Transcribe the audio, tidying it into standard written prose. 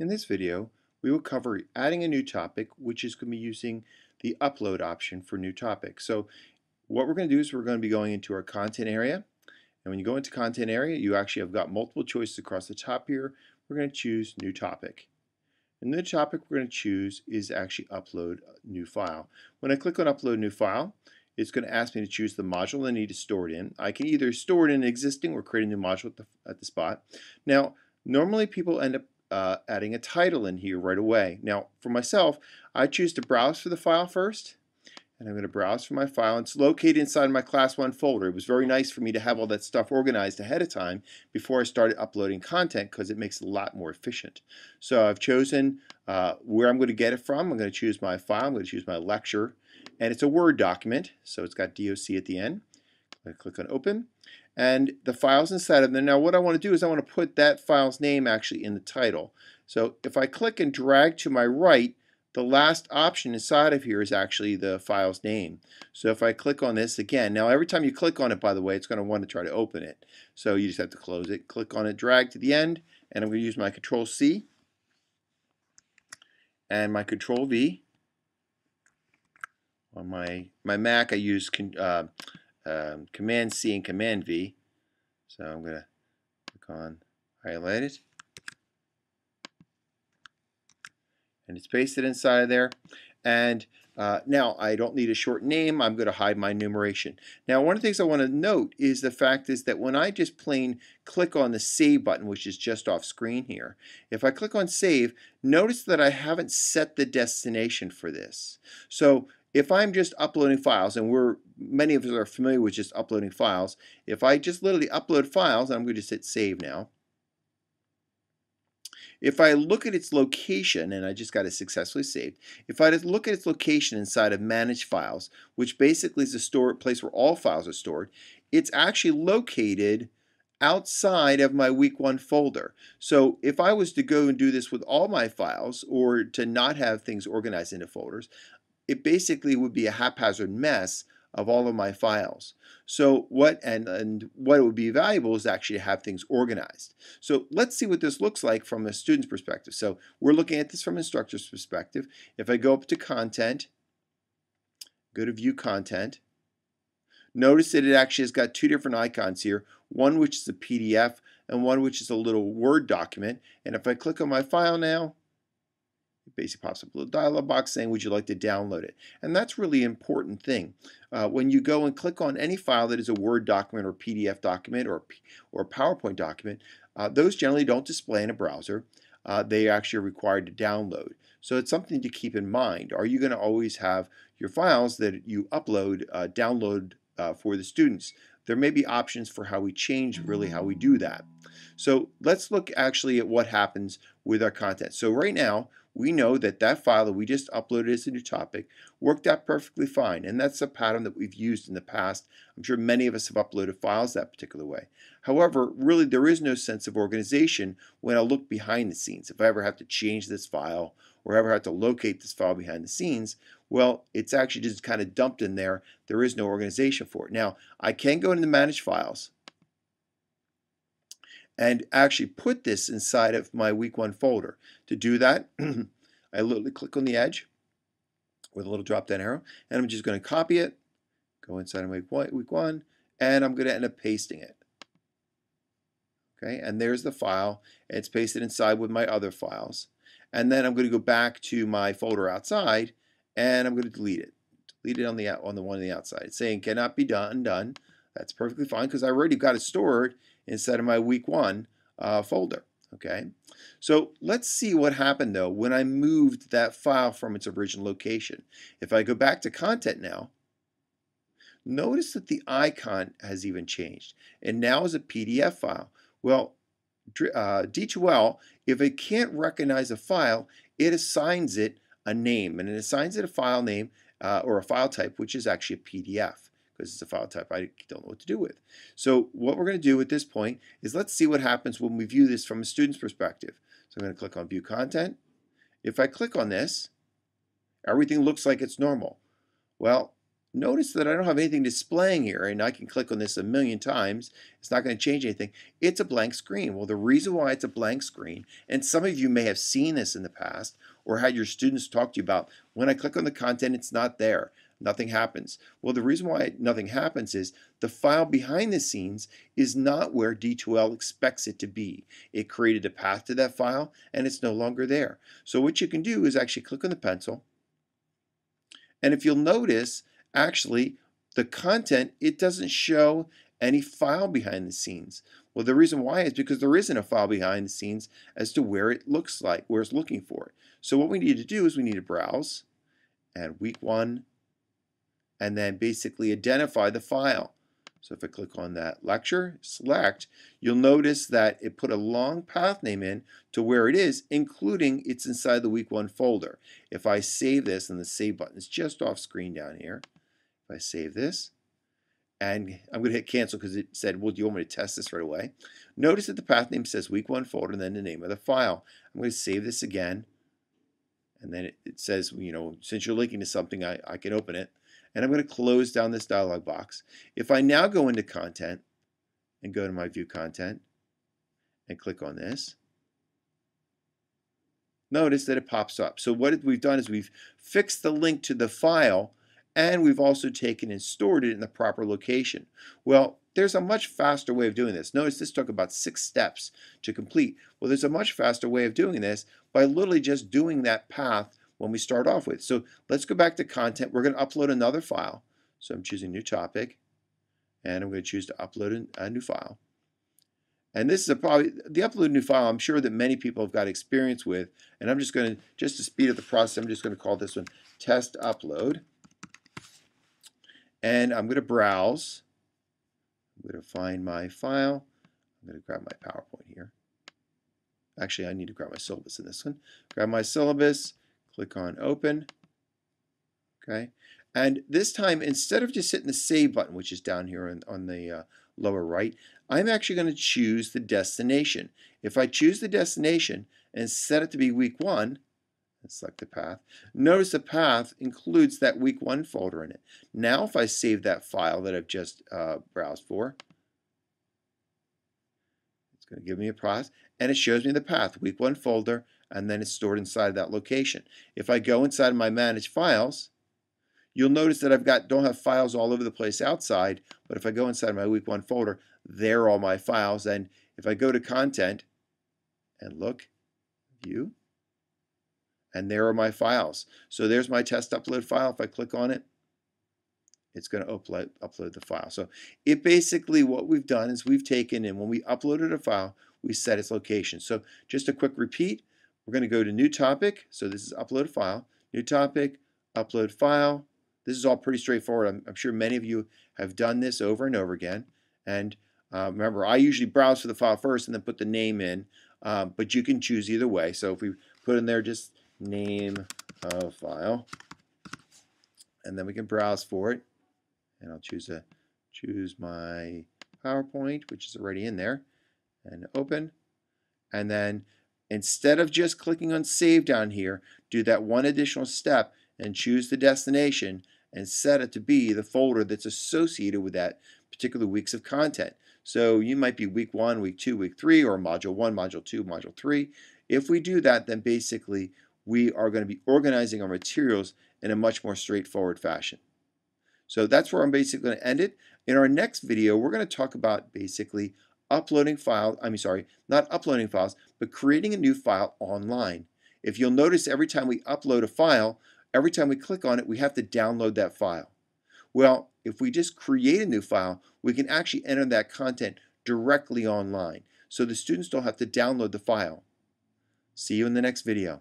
In this video, we will cover adding a new topic, which is going to be using the upload option for new topics. So what we're going to do is we're going to be going into our content area. And when you go into content area, you actually have got multiple choices across the top here. We're going to choose new topic. And the topic we're going to choose is actually upload a new file. When I click on upload new file, it's going to ask me to choose the module I need to store it in. I can either store it in existing or create a new module at the spot. Now, normally people end up adding a title in here right away. Now, for myself, I choose to browse for the file first, and I'm going to browse for my file. It's located inside my Class 1 folder. It was very nice for me to have all that stuff organized ahead of time before I started uploading content because it makes it a lot more efficient. So I've chosen where I'm going to get it from. I'm going to choose my file. I'm going to choose my lecture, and it's a Word document, so it's got DOC at the end. I'm going to click on Open, and the file's inside of there. Now what I want to do is I want to put that file's name actually in the title. So if I click and drag to my right, the last option inside of here is actually the file's name. So if I click on this again, now every time you click on it, by the way, it's going to want to try to open it. So you just have to close it, click on it, drag to the end, and I'm going to use my Control C and my Control V. On my Mac, I use Command C and Command V. So I'm going to click on highlight it. And it's pasted inside of there. And now I don't need a short name. I'm going to hide my enumeration. Now one of the things I want to note is the fact is that when I just plain click on the Save button, which is just off screen here, if I click on Save, notice that I haven't set the destination for this. So if I'm just uploading files, and many of us are familiar with just uploading files, if I just literally upload files, I'm going to just hit Save now. If I look at its location, and I just got it successfully saved, if I just look at its location inside of Manage Files, which basically is a place where all files are stored, it's actually located outside of my week 1 folder. So if I was to go and do this with all my files, or to not have things organized into folders, it basically would be a haphazard mess of all of my files. So what would be valuable is actually to have things organized. So let's see what this looks like from a student's perspective. So we're looking at this from an instructor's perspective. If I go up to Content, go to View Content, notice that it actually has got two different icons here, one which is a PDF and one which is a little Word document. And if I click on my file now, it basically pops up a little dialog box saying, would you like to download it? And that's really an important thing. When you go and click on any file that is a Word document or PDF document or a PowerPoint document, those generally don't display in a browser. They actually are required to download. So it's something to keep in mind. Are you going to always have your files that you upload, download for the students? There may be options for how we change really how we do that. So let's look actually at what happens with our content. So right now, we know that that file that we just uploaded as a new topic worked out perfectly fine, and that's a pattern that we've used in the past. I'm sure many of us have uploaded files that particular way. However, really there is no sense of organization when I look behind the scenes. If I ever have to change this file or ever have to locate this file behind the scenes, well, it's actually just kind of dumped in there. There is no organization for it. Now, I can go into Manage Files and actually put this inside of my week 1 folder. To do that, I literally click on the edge with a little drop down arrow, and I'm just going to copy it, go inside of week 1, and I'm going to end up pasting it. Okay, and there's the file. It's pasted inside with my other files. And then I'm going to go back to my folder outside, and I'm going to delete it. Delete it on the one on the outside. It's saying cannot be undone. That's perfectly fine because I already got it stored inside of my week 1 folder. Okay, so let's see what happened though when I moved that file from its original location. If I go back to content now, notice that the icon has even changed and now is a PDF file. Well, D2L, if it can't recognize a file, it assigns it a name, and it assigns it a file name or a file type, which is actually a PDF. Because it's a file type I don't know what to do with. So what we're going to do at this point is let's see what happens when we view this from a student's perspective. So I'm going to click on View Content. If I click on this, everything looks like it's normal. Well, notice that I don't have anything displaying here, and I can click on this a million times. It's not going to change anything. It's a blank screen. Well, the reason why it's a blank screen, and some of you may have seen this in the past or had your students talk to you about, when I click on the content, it's not there. Nothing happens. Well, the reason why nothing happens is the file behind the scenes is not where D2L expects it to be. It created a path to that file, and it's no longer there. So what you can do is actually click on the pencil, and if you'll notice, actually, the content, it doesn't show any file behind the scenes. Well, the reason why is because there isn't a file behind the scenes as to where it looks like, where it's looking for it. So what we need to do is we need to browse and week 1 and then basically identify the file. So if I click on that lecture, select, you'll notice that it put a long path name in to where it is, including it's inside the week 1 folder. If I save this, and the save button is just off screen down here, if I save this, and I'm going to hit cancel because it said, well, do you want me to test this right away? Notice that the path name says week 1 folder and then the name of the file. I'm going to save this again, and then it says, you know, since you're linking to something, I can open it. And I'm going to close down this dialog box. If I now go into content and go to my view content and click on this, notice that it pops up. So what we've done is we've fixed the link to the file, and we've also taken and stored it in the proper location. Well, there's a much faster way of doing this. Notice this took about 6 steps to complete. Well, there's a much faster way of doing this by literally just doing that path when we start off with. So let's go back to content. We're going to upload another file. So I'm choosing new topic, and I'm going to choose to upload a new file. And this is probably the upload new file I'm sure that many people have got experience with. And I'm just going to, just to speed up the process, I'm just going to call this one test upload. And I'm going to browse. I'm going to find my file. I'm going to grab my PowerPoint here. Actually, I need to grab my syllabus in this one. Grab my syllabus. Click on open, okay? And this time, instead of just hitting the save button, which is down here on the lower right, I'm actually going to choose the destination. If I choose the destination and set it to be week 1, and select the path, notice the path includes that week 1 folder in it. Now if I save that file that I've just browsed for, it's going to give me a path, and it shows me the path, week 1 folder, and then it's stored inside that location. If I go inside of my managed files, you'll notice that don't have files all over the place outside, but if I go inside my week 1 folder, there are all my files. And if I go to content and look, view, and there are my files. So there's my test upload file. If I click on it, it's going to upload the file. So it basically, what we've done is we've taken, and when we uploaded a file, we set its location. So just a quick repeat, we're going to go to new topic. So this is upload file, new topic, upload file. This is all pretty straightforward. I'm sure many of you have done this over and over again. And remember, I usually browse for the file first and then put the name in, but you can choose either way. So if we put in there just name of file, and then we can browse for it. And I'll choose my PowerPoint, which is already in there, and open. And then instead of just clicking on save down here, do that one additional step and choose the destination and set it to be the folder that's associated with that particular weeks of content. So you might be week 1, week 2, week 3, or module 1, module 2, module 3. If we do that, then basically we are going to be organizing our materials in a much more straightforward fashion. So that's where I'm basically going to end it. In our next video, we're going to talk about basically uploading files, not uploading files, but creating a new file online. If you'll notice, every time we upload a file, every time we click on it, we have to download that file. Well, if we just create a new file, we can actually enter that content directly online. So the students don't have to download the file. See you in the next video.